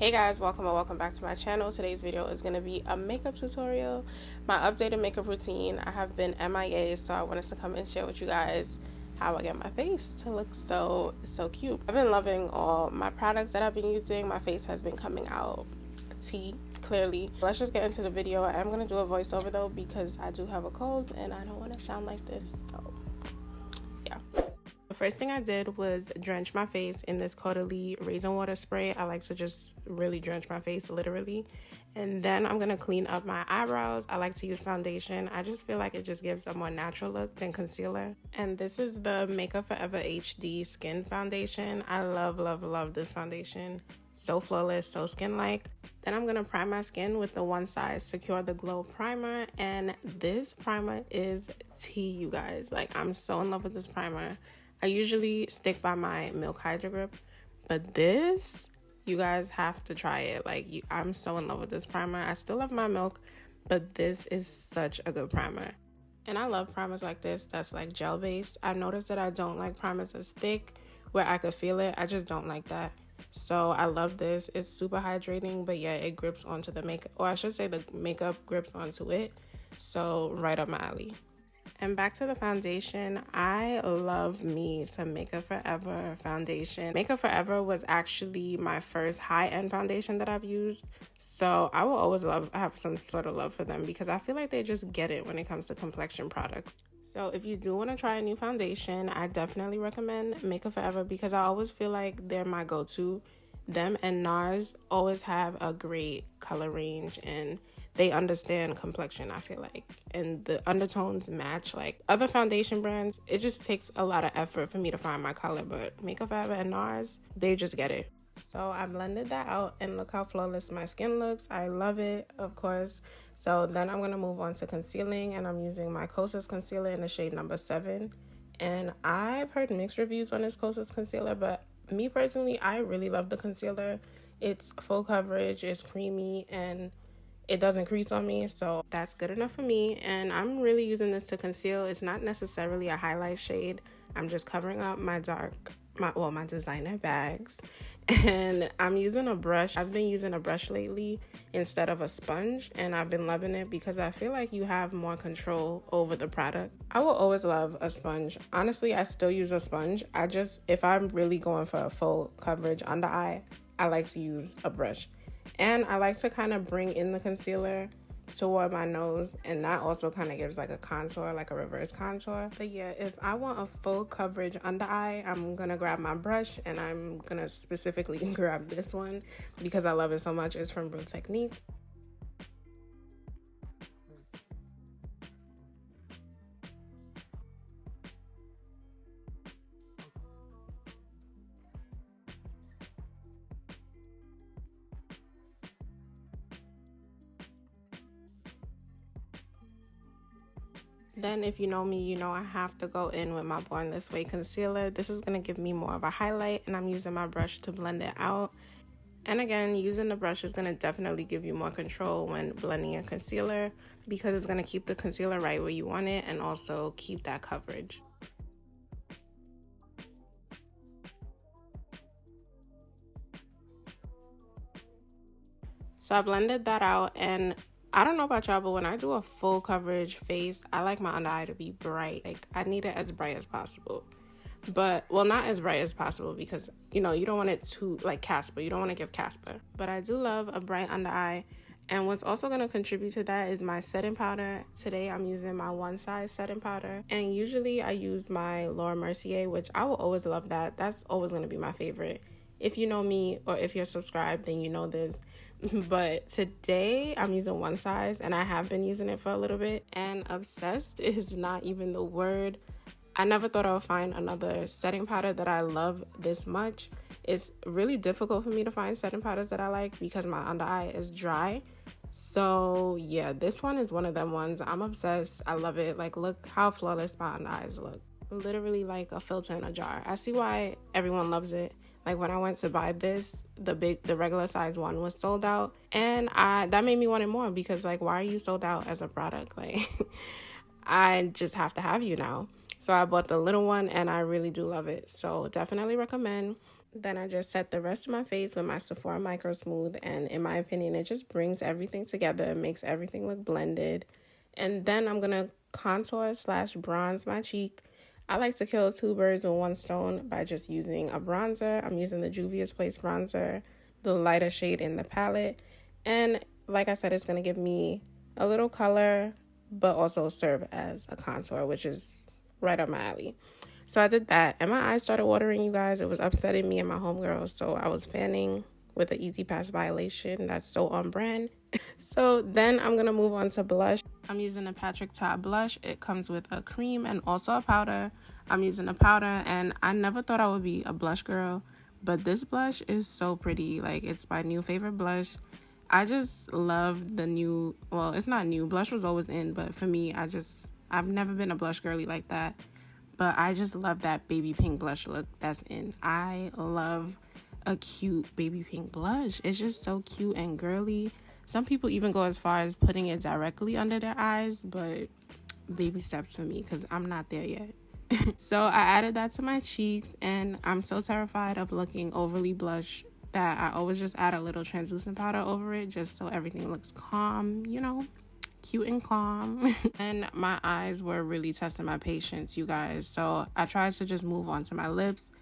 Hey guys, welcome or welcome back to my channel. Today's video is going to be a makeup tutorial, my updated makeup routine. I have been MIA, so I wanted to come and share with you guys how I get my face to look so cute. I've been loving all my products that I've been using. My face has been coming out T clearly. Let's just get into the video. I am going to do a voiceover though because I do have a cold and I don't want to sound like this, so yeah. The first thing I did was drench my face in this Caudalie raisin water spray. I like to just really drench my face, literally. And then I'm going to clean up my eyebrows. I like to use foundation. I just feel like it just gives a more natural look than concealer. And this is the Makeup Forever HD Skin Foundation. I love this foundation. So flawless, so skin-like. Then I'm going to prime my skin with the Onesize Secure the Glow Primer. And this primer is tea, you guys. Like, I'm so in love with this primer. I usually stick by my Milk Hydro Grip, but this, you guys have to try it. Like, I'm so in love with this primer. I still love my Milk, but this is such a good primer. And I love primers like this that's like gel based. I noticed that I don't like primers that's thick where I could feel it. I just don't like that. So I love this. It's super hydrating, but yeah, it grips onto the makeup, or I should say the makeup grips onto it. So right up my alley. And back to the foundation, I love me some Makeup Forever foundation. Makeup Forever was actually my first high-end foundation that I've used, so I will always have some sort of love for them because I feel like they just get it when it comes to complexion products. So if you do want to try a new foundation, I definitely recommend Makeup Forever because I always feel like they're my go-to. Them and NARS always have a great color range and they understand complexion, I feel like, and the undertones match. Like other foundation brands, it just takes a lot of effort for me to find my color, but Makeup Forever and NARS, they just get it. So I blended that out and look how flawless my skin looks. I love it, of course. So then I'm gonna move on to concealing, and I'm using my Kosas concealer in the shade number 7. And I've heard mixed reviews on this Kosas concealer, but me personally, I really love the concealer. It's full coverage, it's creamy, and it doesn't crease on me, so that's good enough for me. And I'm really using this to conceal. It's not necessarily a highlight shade. I'm just covering up my my designer bags. And I'm using a brush. I've been using a brush lately instead of a sponge, and I've been loving it because I feel like you have more control over the product. I will always love a sponge. Honestly, I still use a sponge. If I'm really going for a full coverage under eye, I like to use a brush. And I like to kind of bring in the concealer toward my nose, and that also kind of gives like a contour, like a reverse contour. But yeah, if I want a full coverage under eye, I'm gonna grab my brush, and I'm gonna specifically grab this one because I love it so much. It's from Brew Techniques. Then if you know me, you know I have to go in with my Born This Way concealer. This is going to give me more of a highlight, and I'm using my brush to blend it out. And again, using the brush is going to definitely give you more control when blending your concealer because it's going to keep the concealer right where you want it and also keep that coverage. So I blended that out, and I don't know about y'all, but when I do a full coverage face, I like my under eye to be bright. Like, I need it as bright as possible. But, well, not as bright as possible because, you know, you don't want it too, like Casper. You don't want to give Casper. But I do love a bright under eye. And what's also going to contribute to that is my setting powder. Today, I'm using my Onesize setting powder. And usually, I use my Laura Mercier, which I will always love that. That's always going to be my favorite. If you know me or if you're subscribed, then you know this. But today I'm using Onesize, and I have been using it for a little bit, and obsessed is not even the word. I never thought I would find another setting powder that I love this much. It's really difficult for me to find setting powders that I like because my under eye is dry. So yeah, this one is one of them ones. I'm obsessed. I love it. Like, look how flawless my under eyes look. Literally like a filter in a jar. I see why everyone loves it. Like when I went to buy this, the regular size one was sold out, and that made me want it more because, like, why are you sold out as a product? Like, I just have to have you now. So I bought the little one, and I really do love it. So definitely recommend. Then I just set the rest of my face with my Sephora microsmooth, and in my opinion, it just brings everything together. It makes everything look blended. And then I'm gonna contour slash bronze my cheek. I like to kill two birds with one stone by just using a bronzer. I'm using the Juvia's Place bronzer, the lighter shade in the palette. And like I said, it's gonna give me a little color, but also serve as a contour, which is right up my alley. So I did that, and my eyes started watering, you guys. It was upsetting me and my homegirls, so I was fanning with an Easy Pass violation. That's so on brand. So then I'm gonna move on to blush. I'm using a Patrick Ta blush. It comes with a cream and also a powder. I'm using a powder, and I never thought I would be a blush girl, but this blush is so pretty. Like, it's my new favorite blush. I just love the new, well, it's not new, blush was always in, but for me, I've never been a blush girly like that. But I just love that baby pink blush look that's in. I love a cute baby pink blush. It's just so cute and girly. Some people even go as far as putting it directly under their eyes, but baby steps for me because I'm not there yet. So I added that to my cheeks, and I'm so terrified of looking overly blush that I always just add a little translucent powder over it just so everything looks calm, you know, cute and calm. And my eyes were really testing my patience, you guys. So I tried to just move on to my lips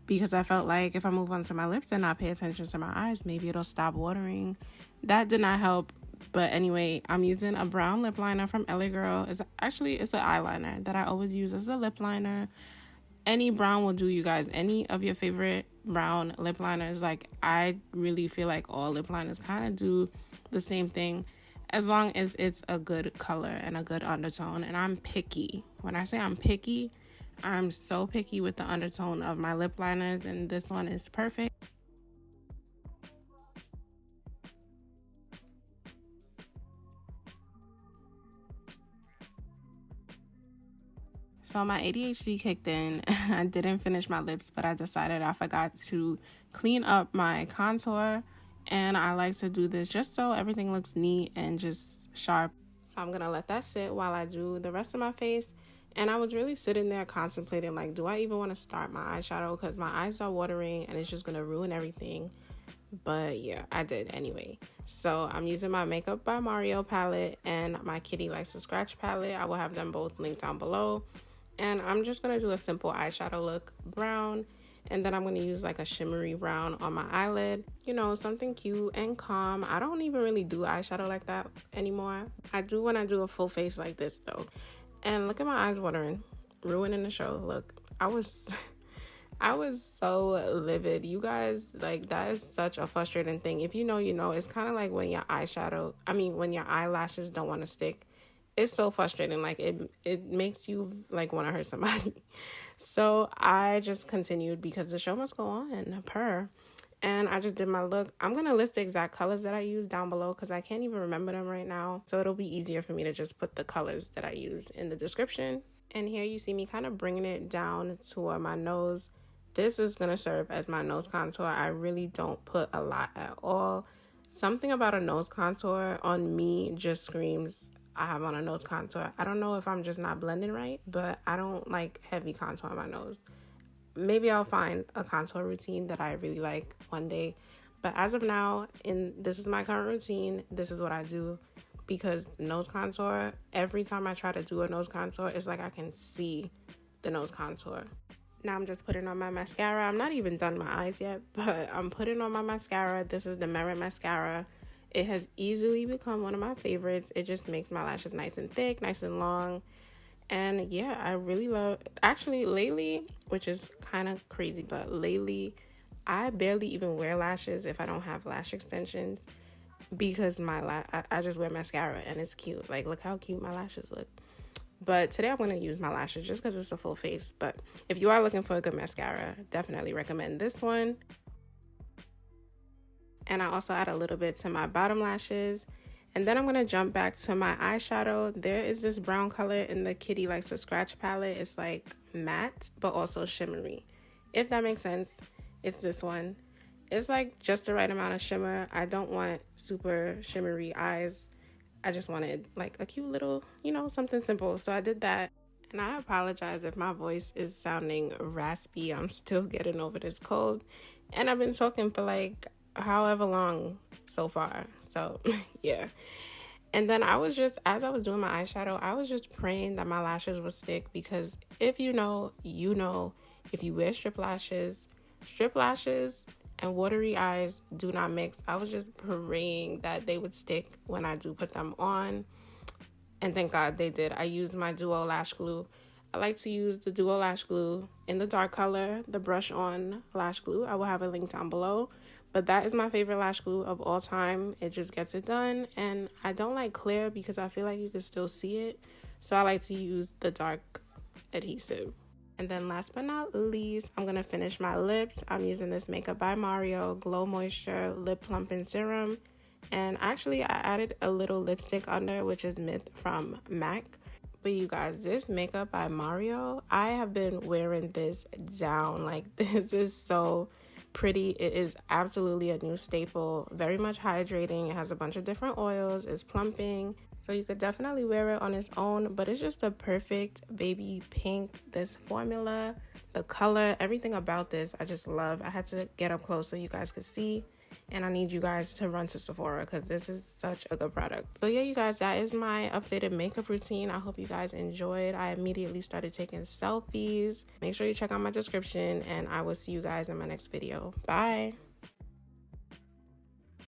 because I felt like if I move on to my lips and not pay attention to my eyes, maybe it'll stop watering. That did not help. But anyway, I'm using a brown lip liner from LA Girl. It's an eyeliner that I always use as a lip liner. Any brown will do, you guys. Any of your favorite brown lip liners. Like, I really feel like all lip liners kind of do the same thing, as long as it's a good color and a good undertone. And I'm picky. When I say I'm picky, I'm so picky with the undertone of my lip liners, and this one is perfect. So my ADHD kicked in. I didn't finish my lips, but I decided I forgot to clean up my contour. And I like to do this just so everything looks neat and just sharp. So I'm gonna let that sit while I do the rest of my face. And I was really sitting there contemplating, like, do I even want to start my eyeshadow? Because my eyes are watering and it's just gonna ruin everything. But yeah, I did anyway. So I'm using my Makeup by Mario palette and my Kitty Likes to Scratch palette. I will have them both linked down below. And I'm just gonna do a simple eyeshadow look, brown. And then I'm going to use like a shimmery brown on my eyelid. You know, something cute and calm. I don't even really do eyeshadow like that anymore. I do when I do a full face like this though. And look at my eyes watering. Ruining the show. Look, I was so livid. You guys, like, that is such a frustrating thing. If you know, you know. It's kind of like when your when your eyelashes don't want to stick. It's so frustrating. Like, it makes you like want to hurt somebody. So I just continued because the show must go on, and I just did my look. I'm gonna list the exact colors that I use down below because I can't even remember them right now, so it'll be easier for me to just put the colors that I use in the description. And here you see me kind of bringing it down toward my nose. This is gonna serve as my nose contour. I really don't put a lot at all. Something about a nose contour on me just screams I have on a nose contour. I don't know if I'm just not blending right, but I don't like heavy contour on my nose. Maybe I'll find a contour routine that I really like one day. But as of now, this is my current routine. This is what I do, because nose contour, every time I try to do a nose contour, it's like I can see the nose contour. Now I'm just putting on my mascara. I'm not even done my eyes yet, but I'm putting on my mascara. This is the Merit mascara. It has easily become one of my favorites. It just makes my lashes nice and thick, nice and long. And yeah, I really love, actually lately, which is kind of crazy, but lately I barely even wear lashes if I don't have lash extensions, because I just wear mascara and it's cute. Like, look how cute my lashes look. But today I'm going to use my lashes just because it's a full face. But if you are looking for a good mascara, definitely recommend this one. And I also add a little bit to my bottom lashes. And then I'm going to jump back to my eyeshadow. There is this brown color in the Kitty Likes to Scratch palette. It's like matte, but also shimmery. If that makes sense, it's this one. It's like just the right amount of shimmer. I don't want super shimmery eyes. I just wanted like a cute little, you know, something simple. So I did that. And I apologize if my voice is sounding raspy. I'm still getting over this cold. And I've been talking for like however long so far. So, yeah. And then as I was doing my eyeshadow, I was just praying that my lashes would stick, because if you know, if you wear strip lashes and watery eyes do not mix. I was just praying that they would stick when I do put them on. And thank God they did. I used my Duo Lash Glue. I like to use the Duo Lash Glue in the dark color, the brush on lash glue. I will have a link down below. But that is my favorite lash glue of all time. It just gets it done. And I don't like clear because I feel like you can still see it. So I like to use the dark adhesive. And then last but not least, I'm going to finish my lips. I'm using this Makeup by Mario Glow Moisture Lip Plumping Serum. And actually, I added a little lipstick under, which is Myth from MAC. But you guys, this Makeup by Mario, I have been wearing this down. Like, this is so pretty. It is absolutely a new staple. Very much hydrating. It has a bunch of different oils. It's plumping. So you could definitely wear it on its own. But it's just a perfect baby pink. This formula, the color, everything about this, I just love. I had to get up close so you guys could see. And I need you guys to run to Sephora because this is such a good product. So yeah, you guys, that is my updated makeup routine. I hope you guys enjoyed. I immediately started taking selfies. Make sure you check out my description, and I will see you guys in my next video. Bye.